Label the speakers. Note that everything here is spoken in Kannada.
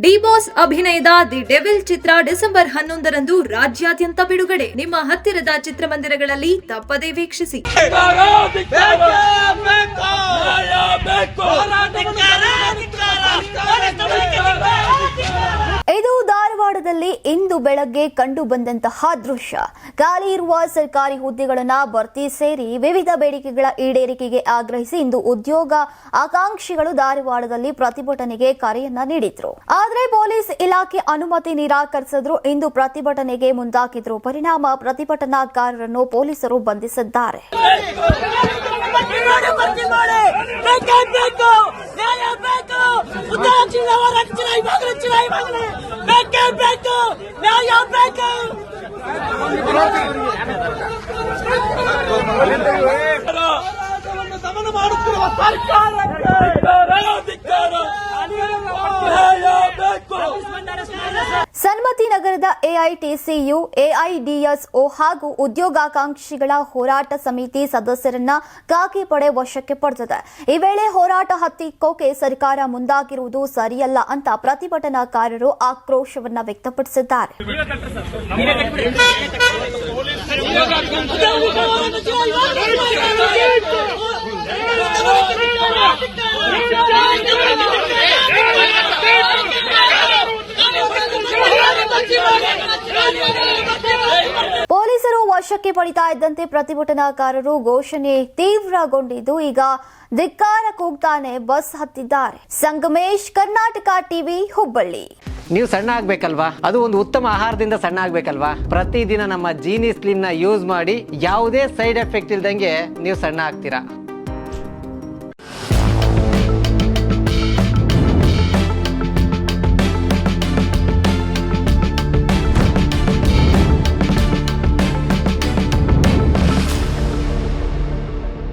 Speaker 1: ಡಿ ಬಾಸ್ ಅಭಿನಯದ ದಿ ಡೆವಿಲ್ ಚಿತ್ರ ಡಿಸೆಂಬರ್ 11ರಂದು ರಾಜ್ಯಾದ್ಯಂತ ಬಿಡುಗಡೆ. ನಿಮ್ಮ ಹತ್ತಿರದ ಚಿತ್ರಮಂದಿರಗಳಲ್ಲಿ ತಪ್ಪದೇ ವೀಕ್ಷಿಸಿ.
Speaker 2: ಇದು ಧಾರವಾಡದಲ್ಲಿ ಇಂದು ಬೆಳಗ್ಗೆ ಕಂಡು ಬಂದಂತಹ ದೃಶ್ಯ. ಖಾಲಿ ಇರುವ ಸರ್ಕಾರಿ ಹುದ್ದೆಗಳನ್ನು ಭರ್ತಿ ಸೇರಿ ವಿವಿಧ ಬೇಡಿಕೆಗಳ ಈಡೇರಿಕೆಗೆ ಆಗ್ರಹಿಸಿ ಇಂದು ಉದ್ಯೋಗ ಆಕಾಂಕ್ಷಿಗಳು ಧಾರವಾಡದಲ್ಲಿ ಪ್ರತಿಭಟನೆಗೆ ಕರೆಯನ್ನ ನೀಡಿದ್ರು. ಆದರೆ ಪೊಲೀಸ್ ಇಲಾಖೆ ಅನುಮತಿ ನಿರಾಕರಿಸಿದ್ರು. ಇಂದು ಪ್ರತಿಭಟನೆಗೆ ಮುಂದಾಗಿದ್ರು. ಪರಿಣಾಮ ಪ್ರತಿಭಟನಾಕಾರರನ್ನು ಪೊಲೀಸರು ಬಂಧಿಸಿದ್ದಾರೆ.
Speaker 3: ದಮನ ಮಾಡುತ್ತಿರುವ ಸರ್ಕಾರಕ್ಕೆ
Speaker 2: ಸನ್ಮತಿ ನಗರದ ಎಐಟಿಸಿಯು, ಎಐಡಿಎಸ್ಒ ಹಾಗೂ ಉದ್ಯೋಗಾಕಾಂಕ್ಷಿಗಳ ಹೋರಾಟ ಸಮಿತಿ ಸದಸ್ಯರನ್ನ ಖಾಕಿ ಪಡೆ ವಶಕ್ಕೆ ಪಡೆದಿದೆ. ಈ ವೇಳೆ ಹೋರಾಟ ಹತ್ತಿಕ್ಕೋಕೆ ಸರ್ಕಾರ ಮುಂದಾಗಿರುವುದು ಸರಿಯಲ್ಲ ಅಂತ ಪ್ರತಿಭಟನಾಕಾರರು ಆಕ್ರೋಶವನ್ನ ವ್ಯಕ್ತಪಡಿಸಿದ್ದಾರೆ. ಪೊಲೀಸರು ವಶಕ್ಕೆ ಪಡಿತಾ ಇದ್ದಂತೆ ಪ್ರತಿಭಟನಾಕಾರರು ಘೋಷಣೆ ತೀವ್ರಗೊಂಡಿದ್ದು ಈಗ ಧಿಕ್ಕಾರ ಕೂಗ್ತಾನೆ ಬಸ್ ಹತ್ತಿದ್ದಾರೆ. ಸಂಗಮೇಶ್, ಕರ್ನಾಟಕ ಟಿವಿ, ಹುಬ್ಬಳ್ಳಿ.
Speaker 4: ನೀವು ಸಣ್ಣ ಆಗ್ಬೇಕಲ್ವಾ? ಅದು ಒಂದು ಉತ್ತಮ ಆಹಾರದಿಂದ ಸಣ್ಣ ಆಗ್ಬೇಕಲ್ವಾ? ಪ್ರತಿದಿನ ನಮ್ಮ ಜೀನಿ ಸ್ಲಿಮ್ ನ ಯೂಸ್ ಮಾಡಿ ಯಾವುದೇ ಸೈಡ್ ಎಫೆಕ್ಟ್ ಇಲ್ದಂಗೆ ನೀವು ಸಣ್ಣ ಆಗ್ತೀರಾ.